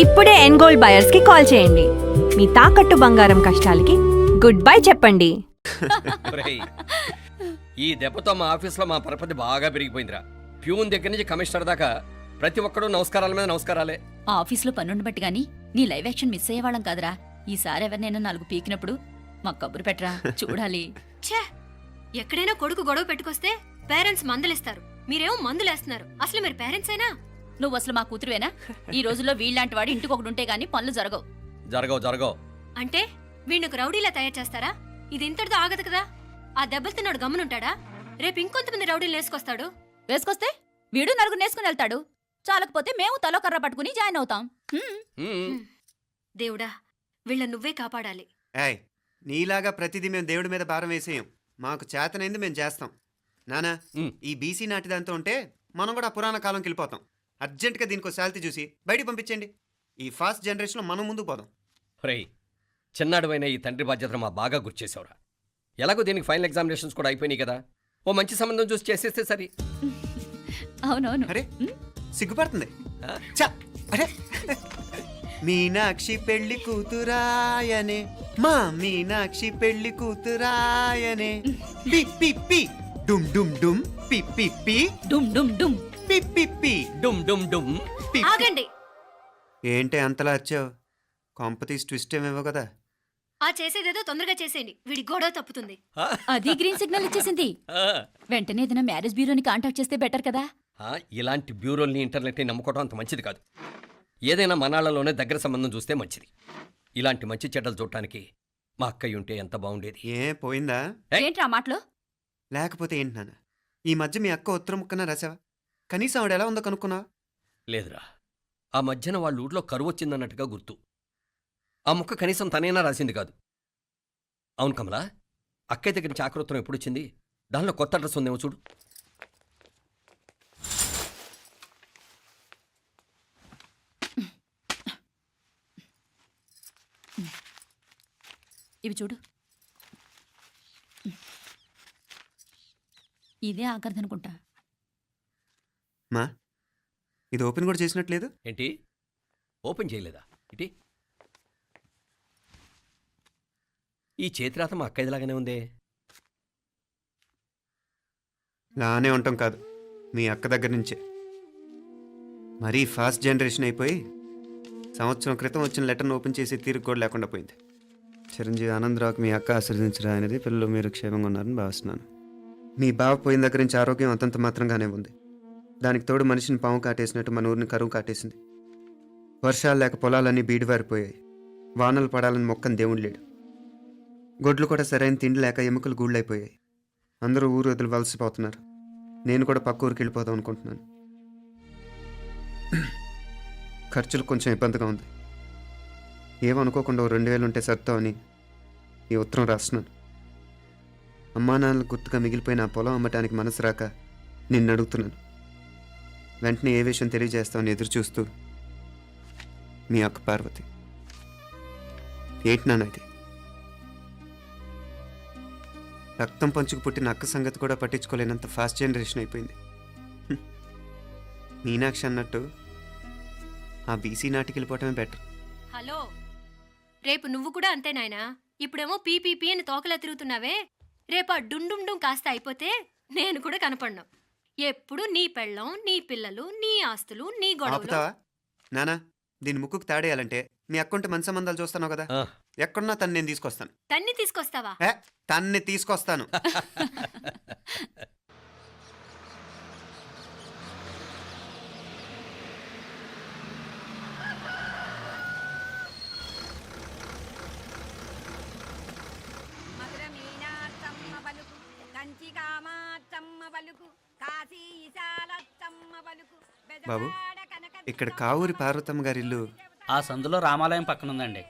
ఇప్పుడే ఎన్గోల్డ్ బయర్స్ కి కాల్ చేయండి. మీ తాకట్టు బంగారం కష్టాలకి గుడ్ బై చెప్పండి. ఈ దెబ్బతో మా ఆఫీస్లో మా పరపతి బాగా పెరిగిపోయిందిరా. ప్యూన్ దగ్గర నుంచి కమిషనర్ దాకా ప్రతి ఒక్కడు నమస్కారాల మీద నమస్కారాలే. ఆ ఆఫీస్లో పనుండి బట్టి గాని నీ లైవ్ యాక్షన్ మిస్ అయ్యేవాళ్ళం కాదురా. ఈసారి ఎవరినైనా 4 పీకినప్పుడు మాకు కబురు పెట్టరా, చూడాలి. ఛే, ఎక్కడైనా కొడుకు గొడవ పెట్టుకొస్తే పేరెంట్స్ మందులిస్తారు, మీరేమో మందులేస్తున్నారు. అసలు మీరు పేరెంట్స్ అయినా? నువ్వు అసలు మా కూతురువేనా? ఈ రోజుల్లో వీళ్ళంటి వాడు ఇంటికి ఒకటి ఉంటే గానీ పనులు జరగవు. జరగవు అంటే వీణ్ణకు రౌడీలా తయారు చేస్తారా? ఇది ఇంతటితో ఆగదు కదా. ఆ దెబ్బలు తిన్నాడు గమనుంటాడా? రేపు ఇంకొంతమంది రౌడీలు వేసుకొస్తాడు. వేసుకొస్తే వీడు నలుగురు నేసుకుని వెళ్తాడు. చాలకపోతే మేము తలో కర్ర పట్టుకుని జాయిన్ అవుతాం. దేవుడా, వీళ్ళ నువ్వే కాపాడాలి. ఏయ్, నీలాగా ప్రతిదీ మేము దేవుడి మీద భారం వేసేయం. మాకు చేతనైంది మేము చేస్తాం. నానా, ఈ బీసీ నాటిదంతా ఉంటే మనం కూడా పురాణ కాలంకి వెళ్ళిపోతాం. అర్జెంటుగా దీనికి శాలిటీ చూసి బయటికి పంపించండి. ఈ ఫాస్ట్ జనరేషన్లో మనం ముందుకు పోదాం. రేయ్, చిన్నాడువైన ఈ తండ్రి బాధ్యతను మా బాగా గుర్చేసావురా. ఎలాగో దీనికి ఫైనల్ ఎగ్జామినేషన్స్ కూడా అయిపోయినాయి కదా, ఓ మంచి సంబంధం చూసి చేసేస్తే సరి. అవునవును. అరే సిగ్గుపడుతుంది. అరే, మీనాక్షి పెళ్లి కూతురాయనే, మా మీనాక్షి పెళ్లి కూతురాయనే. పి పి పి డుమ్ డుమ్ డుమ్ పి పి పి డుమ్ డుమ్ డుమ్ పి పి పి డుమ్ డుమ్ డుమ్. ఆగండి. ఏంటి అంతలా వచ్చావు? కాంపతీస్ ట్విస్ట్ ఏమేవో కదా. ఆ చేసేదేదో తొందరగా చేసేయండి, వీడి గొడవ తప్పుతుంది. అది గ్రీన్ సిగ్నల్ ఇచ్చేసింది. వెంటనే ఏదైనా మ్యారేజ్ బ్యూరోని కాంటాక్ట్ చేస్తే బెటర్ కదా. ఇలాంటి బ్యూరోల్ని ఇంటర్నెట్ని నమ్ముకోవడం అంత మంచిది కాదు. ఏదైనా మనాళ్ళలోనే దగ్గర సంబంధం చూస్తే మంచిది. ఇలాంటి మంచి చెడ్డలు చూడటానికి మా అక్కయ్య ఉంటే ఎంత బాగుండేది. ఏ పోయిందా? ఏంట్రా మాటలు? లేకపోతే ఏంటి నాన్న, ఈ మధ్య మీ అక్క ఉత్తరం ముక్కన రాసావా? కనీసం ఆవిడ ఎలా ఉందో కనుక్కున్నావా? లేదురా, ఆ మధ్యన వాళ్ళ ఊర్లో కరువు వచ్చిందన్నట్టుగా గుర్తు. ఆ ముక్క కనీసం తనైనా రాసింది కాదు. అవును కమలా, అక్కయ్య దగ్గర నుంచి ఆకృతం ఎప్పుడు వచ్చింది? దానిలో కొత్త అడ్రస్ ఉందేమో చూడు. ఇవి చూడు. ఇదే ఆఖరిదనుకుంటా. మా ఇది ఓపెన్ కూడా చేసినట్లేదు. ఏంటి ఓపెన్ చేయలేదా? ఇటీ ఈ చేతిరాత మా అక్కయ్యలాగానే ఉందే. లానే ఉంటాం కాదు, మీ అక్క దగ్గర నుంచే. మరీ ఫాస్ట్ జనరేషన్ అయిపోయి సంవత్సరం క్రితం వచ్చిన లెటర్ను ఓపెన్ చేసి తీరుకు కూడా లేకుండా పోయింది. చిరంజీవి ఆనందరావుకి మీ అక్క ఆశీర్వదించరా అనేది, పిల్లలు మీరు క్షేమంగా ఉన్నారని భావిస్తున్నాను. మీ బావ పోయిన దగ్గర నుంచి ఆరోగ్యం అంతంత మాత్రంగానే ఉంది. దానికి తోడు మనిషిని పాము కాటేసినట్టు మన ఊరిని కరువు కాటేసింది. వర్షాలు లేక పొలాలన్నీ బీడివారిపోయాయి. వానలు పడాలని మొక్కని దేవుడు లేడు. గొడ్లు కూడా సరైన తిండి లేక ఎముకలు గూళ్ళైపోయాయి. అందరూ ఊరు వదిలి వలసిపోతున్నారు. నేను కూడా పక్క ఊరికి వెళ్ళిపోదాం అనుకుంటున్నాను. ఖర్చులు కొంచెం ఇబ్బందిగా ఉంది. ఏమనుకోకుండా 2000 ఉంటే సర్దామని ఈ ఉత్తరం రాస్తున్నాను. అమ్మా నాన్నలకు గుర్తుగా మిగిలిపోయిన ఆ పొలం అమ్మటానికి మనసు రాక నిన్ను అడుగుతున్నాను. వెంటనే ఏ విషయం తెలియజేస్తామని ఎదురు చూస్తూ మీ అక్క పార్వతి. ఏంటి నాన్న ఇది? రక్తం పంచుకు పుట్టిన అక్క సంగతి కూడా పట్టించుకోలేనంత ఫాస్ట్ జనరేషన్ అయిపోయింది. మీనాక్షి అన్నట్టు ఆ బీసీ నాటికి వెళ్ళిపోవటమే బెటర్. హలో, రేపు నువ్వు కూడా అంతే నాయనా. ఇప్పుడేమో పీపీపీ అని తోకలా తిరుగుతున్నావే, రేపు ఆ డుండుండుం కాస్త అయిపోతే నేను కూడా కనపడ్ను. ఎప్పుడు నీ పెళ్ళం, నీ పిల్లలు, నీ ఆస్తులు, నీ గొడవలు. ఆపుతావా నానా? దీని ముక్కుకు తాడేయాలంటే మీ అక్కంటే మంచి సంబంధాలు చూస్తాను కదా. ఎక్కడున్నా తను నేను తీసుకొస్తాను. తన్ని తీసుకొస్తావా? తన్ని తీసుకొస్తాను. బాబు, ఇక్కడ కావూరి పార్వతమ్మ గారి ఇల్లు ఆ సందులో రామాలయం పక్కనుందండి.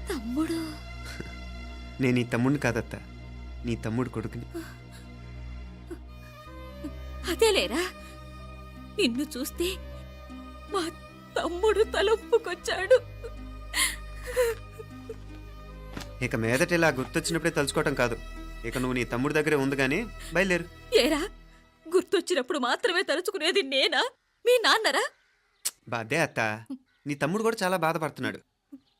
తమ్ముడు? నేను ఈ తమ్ముడిని కాదత్తా, నీ తమ్ముడు కొడుకుని. అదేలేరా, నిన్ను చూస్తే మా తమ్ముడు తలొప్పుకొచ్చాడు. ఇక మీదట ఇలా గుర్తొచ్చినప్పుడే తలుచుకోవటం కాదు. ఇక నువ్వు నీ తమ్ముడి దగ్గరే ఉంది కానీ బయలుదేరు. ఏరా, గుర్తొచ్చినప్పుడు మాత్రమే తలుచుకునేది నేనా, మీ నాన్నరా? బాధే అత్త, నీ తమ్ముడు కూడా చాలా బాధపడుతున్నాడు.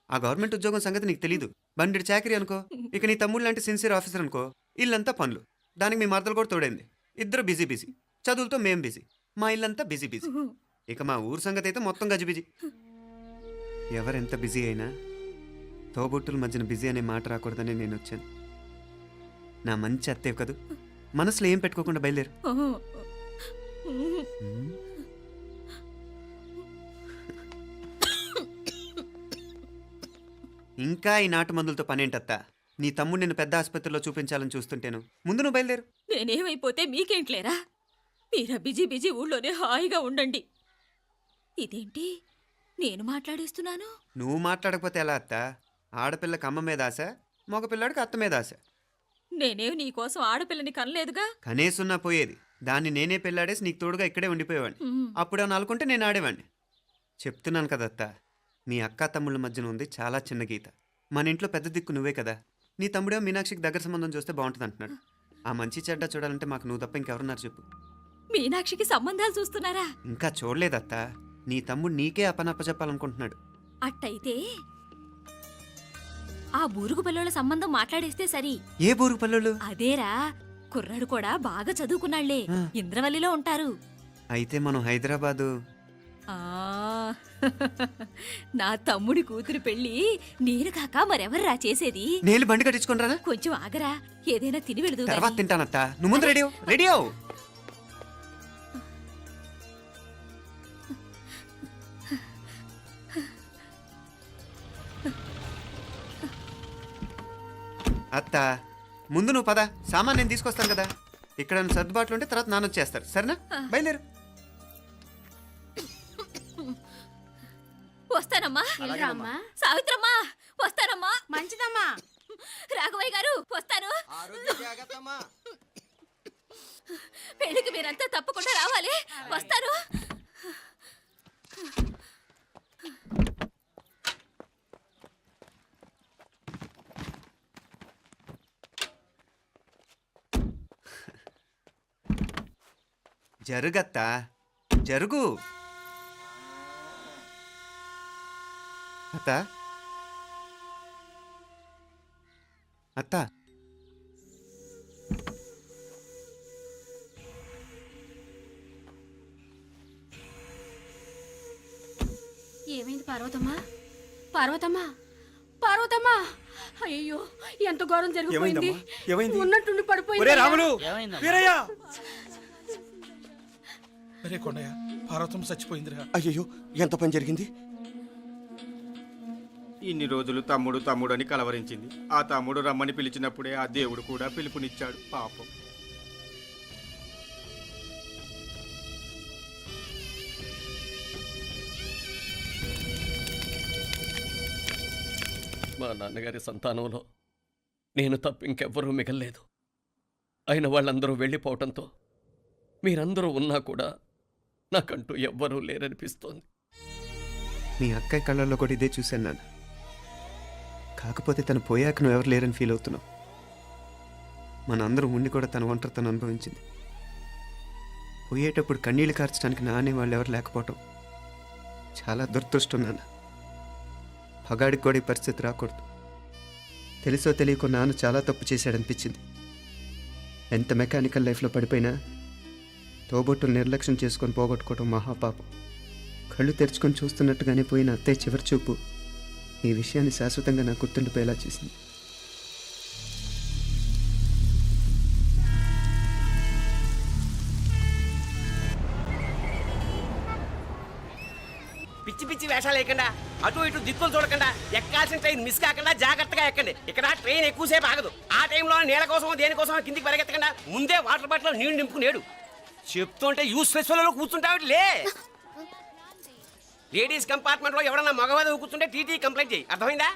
ఆ గవర్నమెంట్ ఉద్యోగం సంగతి నీకు తెలీదు. బండి చాకరీ అనుకో. ఇక నీ తమ్ముడు లాంటి సిన్సియర్ ఆఫీసర్ అనుకో. ఇల్లంతా పనులు. దానికి మీ మరదలు కూడా తోడైంది. ఇద్దరు బిజీ బిజీ. చదువులతో మేం బిజీ. మా ఇల్లంతా బిజీ బిజీ. ఇక మా ఊరు సంగతి అయితే మొత్తం గజిబిజీ. ఎవరెంత బిజీ అయినా తోబుట్టుల మధ్యన బిజీ అనే మాట రాకూడదని నేను వచ్చాను. నా మంచి అత్తే కదూ. మనసులో ఏం పెట్టుకోకుండా బయలుదేరు. ఇంకా ఈ నాటు మందులతో పనేంటత్తా? నీ తమ్ముడు నిన్ను పెద్ద ఆసుపత్రిలో చూపించాలని చూస్తుంటేను. ముందు నువ్వు బయలుదేరు. నేనేమైపోతే మీకేంట్లేరా? మీరా బిజీ బిజీ ఊళ్ళోనే హాయిగా ఉండండి. ఇదేంటి నేను మాట్లాడేస్తున్నాను? నువ్వు మాట్లాడకపోతే ఎలా అత్తా? ఆడపిల్లకి అమ్మ మీద ఆశ, మగపిల్లాడికి అత్త మీద ఆశ. నేనేం నీకోసం ఆడపిల్లని కనలేదుగా. కనేసున్నా పోయేది. దాన్ని నేనే పెళ్ళాడేసి నీకు తోడుగా ఇక్కడే ఉండిపోయేవాడిని. అప్పుడు అని అనుకుంటే నేను ఆడేవాడిని. చెప్తున్నాను కదత్తా, మీ అక్క తమ్ముళ్ళ మధ్యన ఉంది చాలా చిన్న గీత. మన ఇంట్లో పెద్ద దిక్కు నువ్వే కదా. నీ తమ్ముడే మీనాక్షికి దగ్గర సంబంధం చూస్తే బాగుంటుంది అంటున్నాడు. ఆ మంచి చెడ్డ చూడాలంటే మాకు నువ్వు తప్ప ఇంకెవరున్నారు చెప్పు? మీనాక్షికి సంబంధాలు చూస్తున్నారా? ఇంకా చూడలేదత్తా. నీ తమ్ముడు నీకే అపనప్ప చెప్పాలనుకుంటున్నాడు. అట్టయితే ఆ బూరుగు పిల్లల సంబంధం మాట్లాడేస్తే సరి. ఏ బూరు పల్లెలు? అదేరా, కుర్రాడు కూడా బాగా చదువుకున్నాళ్లే. ఇంద్రవల్లిలో ఉంటారు. అయితే మనం హైదరాబాదు. ఆ నా తమ్ముడి కూతురు పెళ్లి నేను కాక మరెవర్రా చేసేది? నేను బండి కట్టించుకుని రానా? కొంచెం ఆగరా, ఏదైనా తిని వెళదు. తర్వాత తింటానత్తా. నువ్వు ముందు రెడీ అవ్వు. రెడీ అవ్వు. అత్తా, ముందు నువ్వు పద. సామాన్ నేను తీసుకొస్తాను కదా. ఇక్కడ సర్దుబాట్లు ఉంటే తర్వాత నాన్న వచ్చేస్తారు. సరేనా? బయలుదేరు. వస్తానమ్మా. వెళ్ళరామ్మా. సావిత్రమ్మా వస్తానమ్మా. మంచిదమ్మా. రాఘవయ్య గారు వస్తాను. పెళ్లికి మీరంతా తప్పకుండా రావాలి. వస్తాను. జరుగత్తా, జరుగు. అత్తా, అత్తా, ఏమైంది పార్వతమ్మా? పార్వతమ్మా, పార్వతమ్మా! అయ్యో, ఎంత ఘోరం జరిగిపోయింది. ఉన్నట్టుండి పడిపోయింది. రాములు, ఏమైందమ్మా? వీరయ్య! అరే కొండయ్య, పార్వతం చచ్చిపోయిందిరా. అయ్యో, ఎంత పని జరిగింది? ఇన్ని రోజులు తమ్ముడు తమ్ముడు అని కలవరించింది. ఆ తమ్ముడు రమ్మని పిలిచినప్పుడే ఆ దేవుడు కూడా పిలుపునిచ్చాడు. పాపం. మా నాన్నగారి సంతానంలో నేను తప్ప ఇంకెవ్వరూ మిగల్లేదు. అయిన వాళ్ళందరూ వెళ్ళిపోవటంతో మీరందరూ ఉన్నా కూడా నాకంటూ ఎవ్వరూ లేరనిపిస్తోంది. మీ అక్కయ్య కళ్ళల్లో కూడా ఇదే చూశాను నాన్న. కాకపోతే తను పోయాక నువ్వు ఎవరు లేరని ఫీల్ అవుతున్నావు. మన అందరం ఉండి కూడా తన ఒంటరి తను అనుభవించింది. పోయేటప్పుడు కన్నీళ్లు కార్చడానికి నానే వాళ్ళు ఎవరు లేకపోవటం చాలా దురదృష్టం నాన్న. పగాడికి కూడా ఈ పరిస్థితి రాకూడదు. తెలుసో తెలియకో నాన్న చాలా తప్పు చేశాడనిపించింది. ఎంత మెకానికల్ లైఫ్లో పడిపోయినా తోబొట్టులు నిర్లక్ష్యం చేసుకొని పోగొట్టుకోవటం మహాపాపం. కళ్ళు తెరుచుకొని చూస్తున్నట్టుగానే పోయిన అత్తయ్య చివరి చూపు ఈ విషయాన్ని శాశ్వతంగా నా గుర్తుండిపోయేలా చేసింది. పిచ్చి పిచ్చి వేషాలు వేయకుండా, అటు ఇటు దిక్కులు చూడకుండా, ఎక్కాల్సిన ట్రైన్ మిస్ కాకుండా జాగ్రత్తగా ఎక్కండి. ఇక్కడ ట్రైన్ ఎక్కువసేపు ఆగదు. ఆ టైంలో నీళ్ళ కోసం దేనికోసం కిందికి పరిగెత్తకుండా ముందే వాటర్ బాటిల్ నీళ్లు నింపుకునేడు. చెప్తుంటే యూస్లెస్ లో కూర్చుంటావు. లే, లేడీస్ కంపార్ట్మెంట్ లో ఎవడన్నా మగవాది కూర్చుంటే టీటీ కంప్లైంట్ చేయి. అర్థమైందా?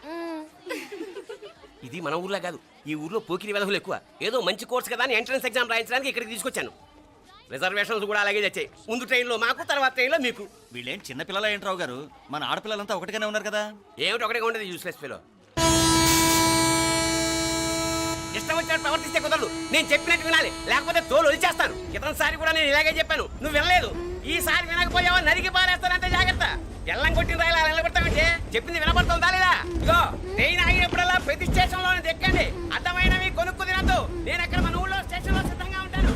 ఇది మన ఊర్లో కాదు. ఈ ఊర్లో పోకిరి వెధవులు ఎక్కువ. ఏదో మంచి కోర్స్ కదా అని ఎంట్రన్స్ ఎగ్జామ్ రాయించడానికి ఇక్కడికి తీసుకొచ్చాను. రిజర్వేషన్స్ కూడా అలాగే తెచ్చాయి. ముందు ట్రైన్లో మాకు, తర్వాత ట్రైన్లో మీకు. వీళ్ళేం చిన్న పిల్లల ఏంట్రావు గారు, మన ఆడపిల్లలంతా ఒకటిగానే ఉన్నారు కదా. ఏమిటి ఒకటిగా ఉండేది యూస్లెస్ ఫెలో. ఇష్టం వచ్చినట్టు ప్రవర్తిస్తే కుదరదు. నేను చెప్పినట్టు వినాలి, లేకపోతే తోలు వదిలేస్తాను. ఇతనిసారి కూడా నేను ఇలాగే చెప్పాను, నువ్వు వినలేదు. ఈసారి వినకపోయావా నరికి పారేస్తానంటే జాగ్రత్త. ఎల్లం కొట్టిన రాయిలా నిలబడతామంటే చెప్పింది వినపడుతుందా లేదా? ఇగో ట్రైన్ ఆగినప్పుడల్లా ప్రతి స్టేషన్ లోనే ఎక్కండి. అర్థమైనవి కొనుక్కు తినద్దు. నేను అక్కడ మన ఊళ్ళో స్టేషన్ లో సిద్ధంగా ఉంటాను.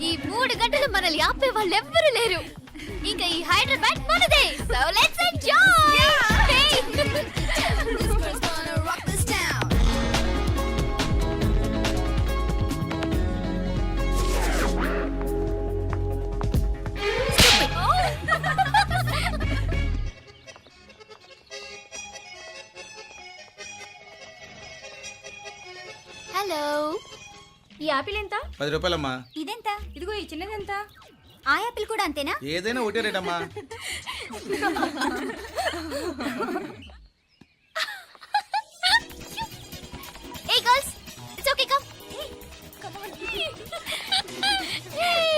ఈ 3 గంటలు మనల్ని ఆపే వాళ్ళు ఎవ్వరు లేరు. ఇంకా ఈ హైదరాబాద్ మనదే. So let's enjoy. హలో, ఈ యాపిల్ ఎంత? 10 రూపాయలమ్మా. ఇదెంత? ఇదిగో ఈ చిన్నది ఎంత? ఆ యాపిల్ కూడా అంతేనా? ఏదైనా ఒకటే రేటమ్మా. Hey girls, it's okay, come. Come on. Yay!